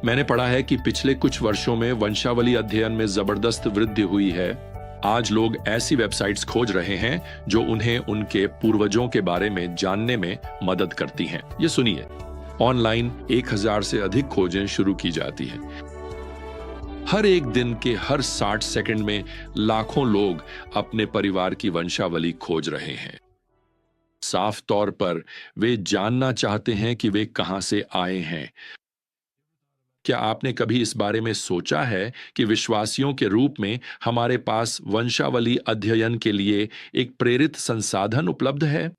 मैंने पढ़ा है कि पिछले कुछ वर्षों में वंशावली अध्ययन में जबरदस्त वृद्धि हुई है। आज लोग ऐसी वेबसाइट्स खोज रहे हैं जो उन्हें उनके पूर्वजों के बारे में जानने में मदद करती हैं। ये सुनिए, ऑनलाइन 1000 से अधिक खोजें शुरू की जाती हैं। हर एक दिन के हर 60 सेकंड में लाखों लोग अपने परिवार की वंशावली खोज रहे हैं। साफ तौर पर वे जानना चाहते हैं कि वे कहां से आए हैं। क्या आपने कभी इस बारे में सोचा है कि विश्वासियों के रूप में हमारे पास वंशावली अध्ययन के लिए एक प्रेरित संसाधन उपलब्ध है?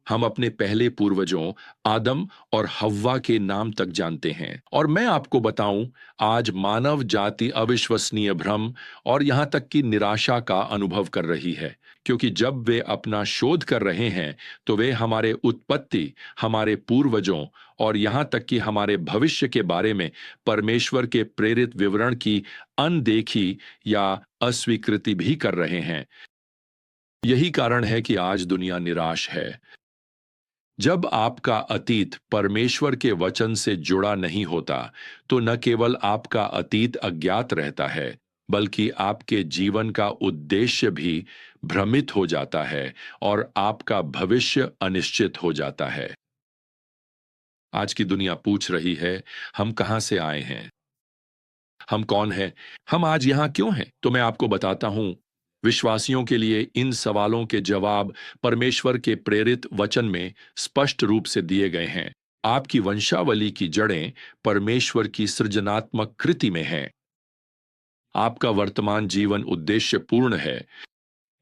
हम अपने पहले पूर्वजों आदम और हव्वा के नाम तक जानते हैं, और मैं आपको बताऊं, आज मानव जाति अविश्वसनीय भ्रम और यहां तक कि निराशा का अनुभव कर रही है, क्योंकि जब वे अपना शोध कर रहे हैं तो वे हमारे उत्पत्ति, हमारे पूर्वजों और यहां तक कि हमारे भविष्य के बारे में परमेश्वर के प्रेरित विवरण की अनदेखी या अस्वीकृति भी कर रहे हैं। यही कारण है कि आज दुनिया निराश है। जब आपका अतीत परमेश्वर के वचन से जुड़ा नहीं होता, तो न केवल आपका अतीत अज्ञात रहता है, बल्कि आपके जीवन का उद्देश्य भी भ्रमित हो जाता है और आपका भविष्य अनिश्चित हो जाता है। आज की दुनिया पूछ रही है, हम कहां से आए हैं? हम कौन हैं? हम आज यहां क्यों हैं? तो मैं आपको बताता हूं, विश्वासियों के लिए इन सवालों के जवाब परमेश्वर के प्रेरित वचन में स्पष्ट रूप से दिए गए हैं। आपकी वंशावली की जड़ें परमेश्वर की सृजनात्मक कृति में हैं। आपका वर्तमान जीवन उद्देश्यपूर्ण है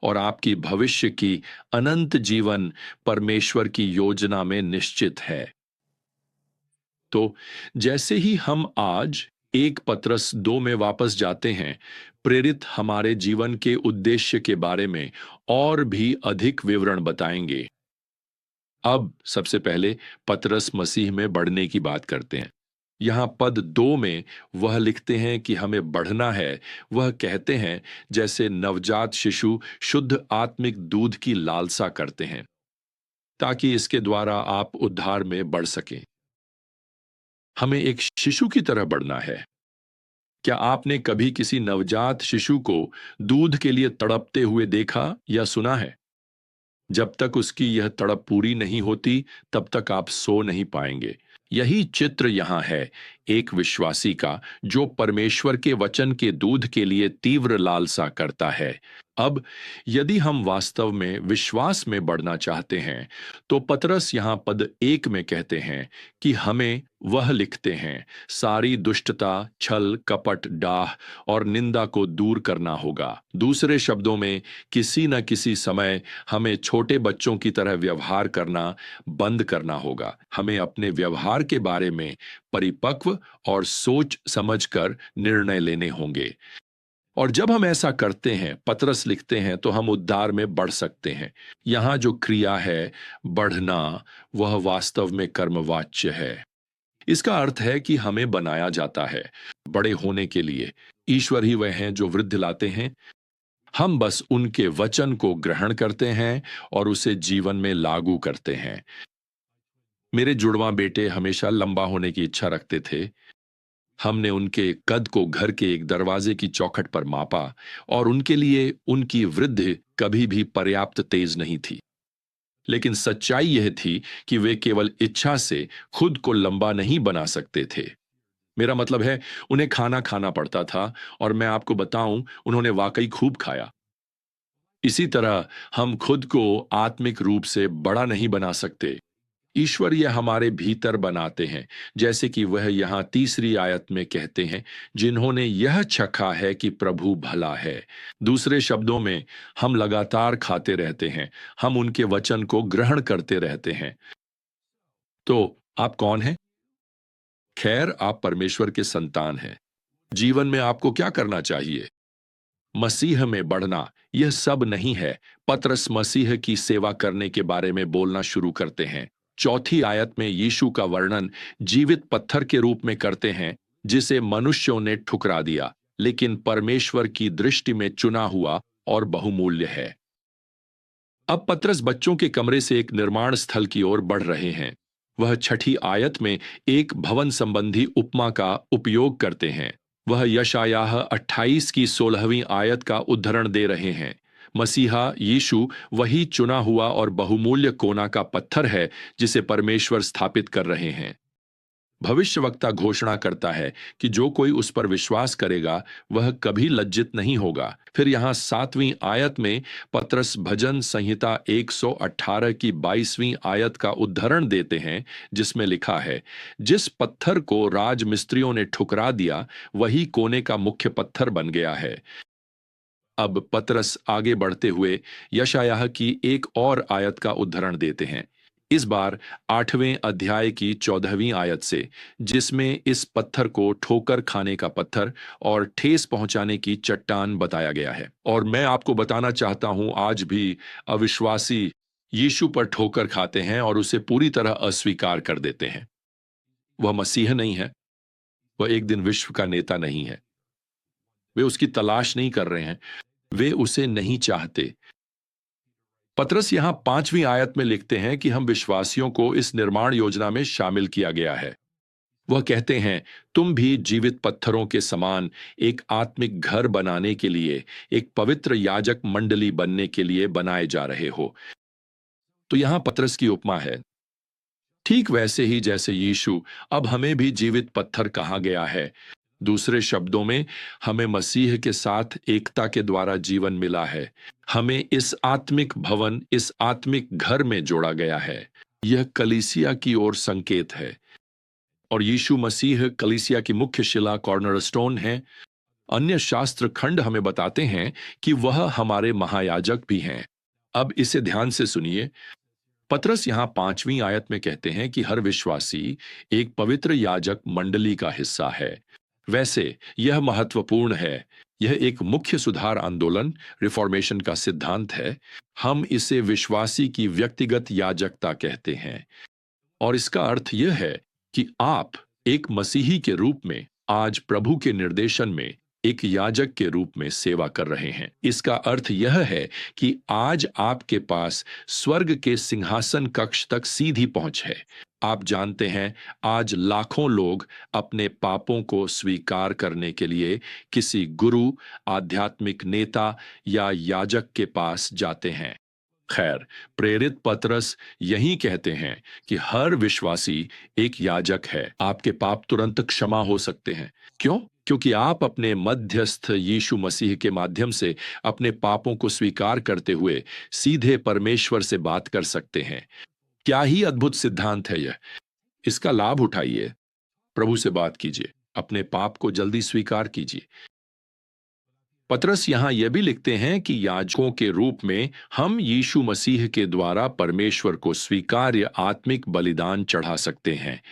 और आपकी भविष्य की अनंत जीवन परमेश्वर की योजना में निश्चित है। तो जैसे ही हम आज 1 पत्रस 2 में वापस जाते हैं, प्रेरित हमारे जीवन के उद्देश्य के बारे में और भी अधिक विवरण बताएंगे। अब सबसे पहले पतरस मसीह में बढ़ने की बात करते हैं। यहां पद 2 में वह लिखते हैं कि हमें बढ़ना है। वह कहते हैं जैसे नवजात शिशु शुद्ध आत्मिक दूध की लालसा करते हैं, ताकि इसके द्वारा आप उद्धार में बढ़ सकें। हमें एक शिशु की तरह बढ़ना है। क्या आपने कभी किसी नवजात शिशु को दूध के लिए तड़पते हुए देखा या सुना है? जब तक उसकी यह तड़प पूरी नहीं होती, तब तक आप सो नहीं पाएंगे। यही चित्र यहां है, एक विश्वासी का जो परमेश्वर के वचन के दूध के लिए तीव्र लालसा करता है। अब यदि हम वास्तव में विश्वास में बढ़ना चाहते हैं, तो पतरस यहां पद 1 में कहते हैं कि हमें वह लिखते हैं, सारी दुष्टता, छल, कपट, डाह और निंदा को दूर करना होगा। दूसरे शब्दों में, किसी न किसी समय हमें छोटे बच्चों की तरह व्यवहार करना बंद करना होगा। हमें अपने व्यवहार के बारे में परिपक्व और सोच समझकर निर्णय लेने होंगे। और जब हम ऐसा करते हैं, पतरस लिखते हैं, तो हम उद्धार में बढ़ सकते हैं। यहां जो क्रिया है, बढ़ना, वह वास्तव में कर्मवाच्य है। इसका अर्थ है कि हमें बनाया जाता है बड़े होने के लिए। ईश्वर ही वह हैं जो वृद्धि लाते हैं। हम बस उनके वचन को ग्रहण करते हैं और उसे जीवन में लागू करते हैं। मेरे जुड़वां बेटे हमेशा लंबा होने की इच्छा रखते थे। हमने उनके कद को घर के एक दरवाजे की चौखट पर मापा और उनके लिए उनकी वृद्धि कभी भी पर्याप्त तेज नहीं थी। लेकिन सच्चाई यह थी कि वे केवल इच्छा से खुद को लंबा नहीं बना सकते थे। मेरा मतलब है, उन्हें खाना खाना पड़ता था, और मैं आपको बताऊं, उन्होंने वाकई खूब खाया। इसी तरह हम खुद को आत्मिक रूप से बड़ा नहीं बना सकते। ईश्वर यह हमारे भीतर बनाते हैं, जैसे कि वह यहां 3री आयत में कहते हैं, जिन्होंने यह चखा है कि प्रभु भला है। दूसरे शब्दों में, हम लगातार खाते रहते हैं, हम उनके वचन को ग्रहण करते रहते हैं। तो आप कौन हैं? खैर, आप परमेश्वर के संतान हैं। जीवन में आपको क्या करना चाहिए? मसीह में बढ़ना। यह सब नहीं है। पतरस मसीह की सेवा करने के बारे में बोलना शुरू करते हैं। 4 आयत में यीशु का वर्णन जीवित पत्थर के रूप में करते हैं, जिसे मनुष्यों ने ठुकरा दिया, लेकिन परमेश्वर की दृष्टि में चुना हुआ और बहुमूल्य है। अब पतरस बच्चों के कमरे से एक निर्माण स्थल की ओर बढ़ रहे हैं। वह छठी आयत में एक भवन संबंधी उपमा का उपयोग करते हैं। वह यशायाह 28 की 16वीं आयत का उद्धरण दे रहे हैं। मसीहा यीशु वही चुना हुआ और बहुमूल्य कोना का पत्थर है जिसे परमेश्वर स्थापित कर रहे हैं। भविष्यवक्ता घोषणा करता है कि जो कोई उस पर विश्वास करेगा वह कभी लज्जित नहीं होगा। फिर यहां 7वीं आयत में पतरस भजन संहिता 118 की 22वीं आयत का उद्धरण देते हैं, जिसमें लिखा है, जिस पत्थर को राजमिस्त्रियों ने ठुकरा दिया वही कोने का मुख्य पत्थर बन गया है। अब पतरस आगे बढ़ते हुए यशायाह की एक और आयत का उद्धरण देते हैं, इस बार 8वें अध्याय की 14वीं आयत से, जिसमें इस पत्थर को ठोकर खाने का पत्थर और ठेस पहुंचाने की चट्टान बताया गया है। और मैं आपको बताना चाहता हूं, आज भी अविश्वासी यीशु पर ठोकर खाते हैं और उसे पूरी तरह अस्वीकार कर देते हैं। वह मसीह नहीं है, वह एक दिन विश्व का नेता नहीं है। वे उसकी तलाश नहीं कर रहे हैं, वे उसे नहीं चाहते। पतरस यहां 5वीं आयत में लिखते हैं कि हम विश्वासियों को इस निर्माण योजना में शामिल किया गया है। वह कहते हैं, तुम भी जीवित पत्थरों के समान एक आत्मिक घर बनाने के लिए, एक पवित्र याजक मंडली बनने के लिए बनाए जा रहे हो। तो यहां पतरस की उपमा है, ठीक वैसे ही जैसे यीशु अब हमें भी जीवित पत्थर कहा गया है। दूसरे शब्दों में, हमें मसीह के साथ एकता के द्वारा जीवन मिला है। हमें इस आत्मिक भवन, इस आत्मिक घर में जोड़ा गया है। यह कलीसिया की ओर संकेत है और यीशु मसीह कलीसिया की मुख्य शिला कॉर्नरस्टोन है। अन्य शास्त्र खंड हमें बताते हैं कि वह हमारे महायाजक भी हैं। अब इसे ध्यान से सुनिए। पतरस यहां 5वीं आयत में कहते हैं कि हर विश्वासी एक पवित्र याजक मंडली का हिस्सा है। वैसे यह महत्वपूर्ण है। यह एक मुख्य सुधार आंदोलन, रिफॉर्मेशन का सिद्धांत है। हम इसे विश्वासी की व्यक्तिगत याजकता कहते हैं और इसका अर्थ यह है कि आप एक मसीही के रूप में आज प्रभु के निर्देशन में एक याजक के रूप में सेवा कर रहे हैं। इसका अर्थ यह है कि आज आपके पास स्वर्ग के सिंहासन कक्ष तक सीधी पहुंच है। आप जानते हैं, आज लाखों लोग अपने पापों को स्वीकार करने के लिए किसी गुरु, आध्यात्मिक नेता या याजक के पास जाते हैं। खैर, प्रेरित पतरस यही कहते हैं कि हर विश्वासी एक याजक है। आपके पाप तुरंत क्षमा हो सकते हैं। क्यों? क्योंकि आप अपने मध्यस्थ यीशु मसीह के माध्यम से अपने पापों को स्वीकार करते हुए सीधे परमेश्वर से बात कर सकते हैं। क्या ही अद्भुत सिद्धांत है यह! इसका लाभ उठाइए, प्रभु से बात कीजिए, अपने पाप को जल्दी स्वीकार कीजिए। पतरस यहां यह भी लिखते हैं कि याजकों के रूप में हम यीशु मसीह के द्वारा परमेश्वर को स्वीकार्य आत्मिक बलिदान चढ़ा सकते हैं।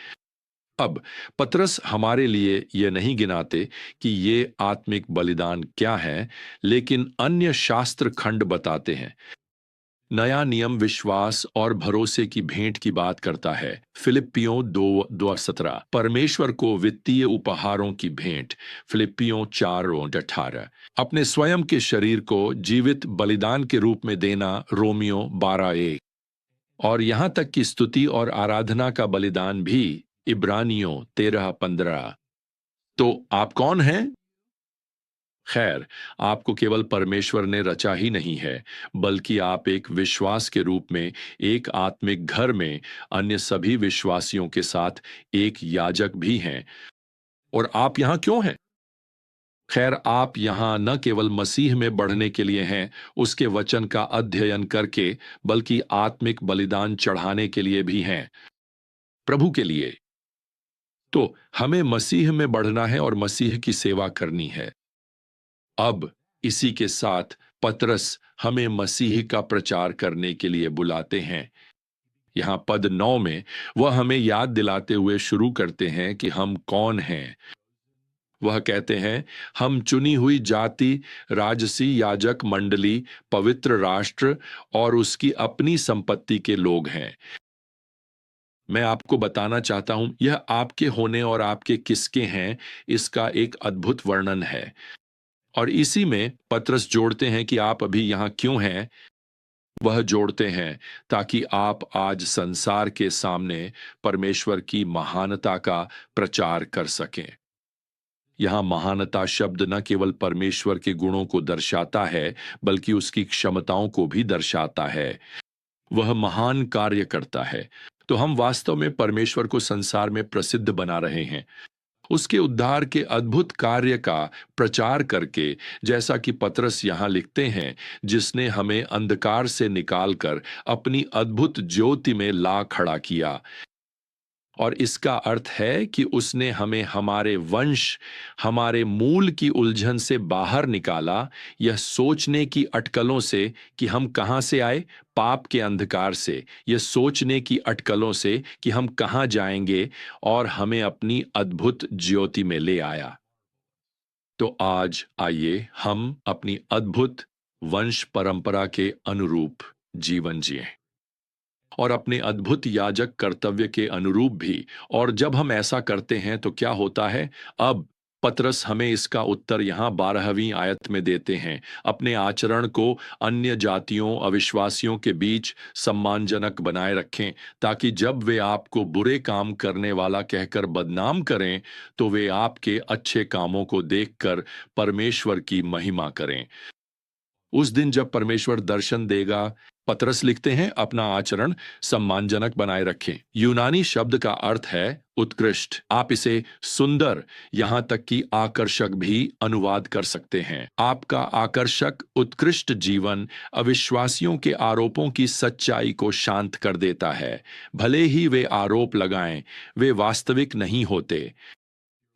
अब पतरस हमारे लिए यह नहीं गिनाते कि ये आत्मिक बलिदान क्या है, लेकिन अन्य शास्त्र खंड बताते हैं। नया नियम विश्वास और भरोसे की भेंट की बात करता है। फिलिप्पियों 2:17 परमेश्वर को वित्तीय उपहारों की भेंट। फिलिप्पियों 4:18 अपने स्वयं के शरीर को जीवित बलिदान के रूप में देना। रोमियो 12:1 और यहां तक कि स्तुति और आराधना का बलिदान भी। इब्रानियों 13:15। तो आप कौन हैं? खैर, आपको केवल परमेश्वर ने रचा ही नहीं है, बल्कि आप एक विश्वास के रूप में एक आत्मिक घर में अन्य सभी विश्वासियों के साथ एक याजक भी हैं। और आप यहां क्यों हैं? खैर, आप यहां न केवल मसीह में बढ़ने के लिए हैं, उसके वचन का अध्ययन करके, बल्कि आत्मिक बलिदान चढ़ाने के लिए भी हैं, प्रभु के लिए। तो हमें मसीह में बढ़ना है और मसीह की सेवा करनी है। अब इसी के साथ पतरस हमें मसीह का प्रचार करने के लिए बुलाते हैं। यहां पद 9 में वह हमें याद दिलाते हुए शुरू करते हैं कि हम कौन हैं। वह कहते हैं, हम चुनी हुई जाति, राजसी याजक मंडली, पवित्र राष्ट्र और उसकी अपनी संपत्ति के लोग हैं। मैं आपको बताना चाहता हूं, यह आपके होने और आपके किसके हैं, इसका एक अद्भुत वर्णन है। और इसी में पतरस जोड़ते हैं कि आप अभी यहां क्यों हैं। वह जोड़ते हैं ताकि आप आज संसार के सामने परमेश्वर की महानता का प्रचार कर सकें। यहां महानता शब्द न केवल परमेश्वर के गुणों को दर्शाता है, बल्कि उसकी क्षमताओं को भी दर्शाता है। वह महान कार्य करता है, तो हम वास्तव में परमेश्वर को संसार में प्रसिद्ध बना रहे हैं, उसके उद्धार के अद्भुत कार्य का प्रचार करके, जैसा कि पतरस यहां लिखते हैं, जिसने हमें अंधकार से निकालकर अपनी अद्भुत ज्योति में ला खड़ा किया। और इसका अर्थ है कि उसने हमें हमारे वंश, हमारे मूल की उलझन से बाहर निकाला, यह सोचने की अटकलों से कि हम कहां से आए, पाप के अंधकार से, यह सोचने की अटकलों से कि हम कहां जाएंगे, और हमें अपनी अद्भुत ज्योति में ले आया। तो आज आइए हम अपनी अद्भुत वंश परंपरा के अनुरूप जीवन जिएं, और अपने अद्भुत याजक कर्तव्य के अनुरूप भी। और जब हम ऐसा करते हैं तो क्या होता है? अब पतरस हमें इसका उत्तर यहां 12वीं आयत में देते हैं। अपने आचरण को अन्य जातियों, अविश्वासियों के बीच सम्मानजनक बनाए रखें, ताकि जब वे आपको बुरे काम करने वाला कहकर बदनाम करें, तो वे आपके अच्छे कामों को देखकर परमेश्वर की महिमा करें। उस दिन जब परमेश्वर दर्शन देगा, पतरस लिखते हैं, अपना आचरण सम्मानजनक बनाए रखें। यूनानी शब्द का अर्थ है उत्कृष्ट। आप इसे सुंदर, यहां तक कि आकर्षक भी अनुवाद कर सकते हैं। आपका आकर्षक, उत्कृष्ट जीवन अविश्वासियों के आरोपों की सच्चाई को शांत कर देता है। भले ही वे आरोप लगाएं, वे वास्तविक नहीं होते।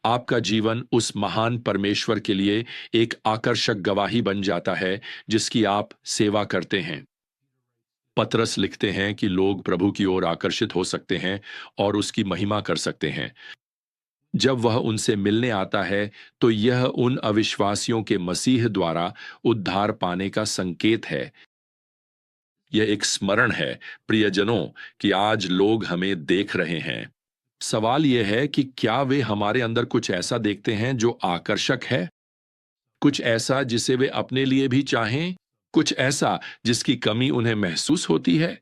आपका जीवन उस महान परमेश्वर के लिए एक आकर्षक गवाही बन जाता है जिसकी आप सेवा करते हैं। पतरस लिखते हैं कि लोग प्रभु की ओर आकर्षित हो सकते हैं और उसकी महिमा कर सकते हैं जब वह उनसे मिलने आता है, तो यह उन अविश्वासियों के मसीह द्वारा उद्धार पाने का संकेत है। यह एक स्मरण है, प्रियजनों, कि आज लोग हमें देख रहे हैं। सवाल यह है कि क्या वे हमारे अंदर कुछ ऐसा देखते हैं जो आकर्षक है, कुछ ऐसा जिसे वे अपने लिए भी चाहें, कुछ ऐसा जिसकी कमी उन्हें महसूस होती है,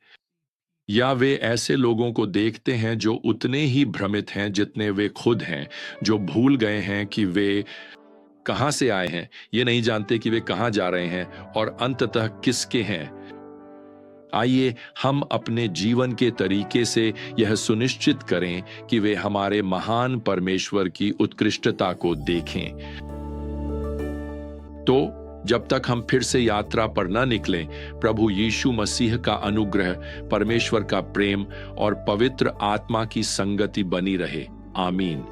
या वे ऐसे लोगों को देखते हैं जो उतने ही भ्रमित हैं जितने वे खुद हैं, जो भूल गए हैं कि वे कहां से आए हैं, ये नहीं जानते कि वे कहां जा रहे हैं और अंततः किसके हैं। आइए हम अपने जीवन के तरीके से यह सुनिश्चित करें कि वे हमारे महान परमेश्वर की उत्कृष्टता को देखें। तो जब तक हम फिर से यात्रा पर न निकलें, प्रभु यीशु मसीह का अनुग्रह, परमेश्वर का प्रेम और पवित्र आत्मा की संगति बनी रहे। आमीन।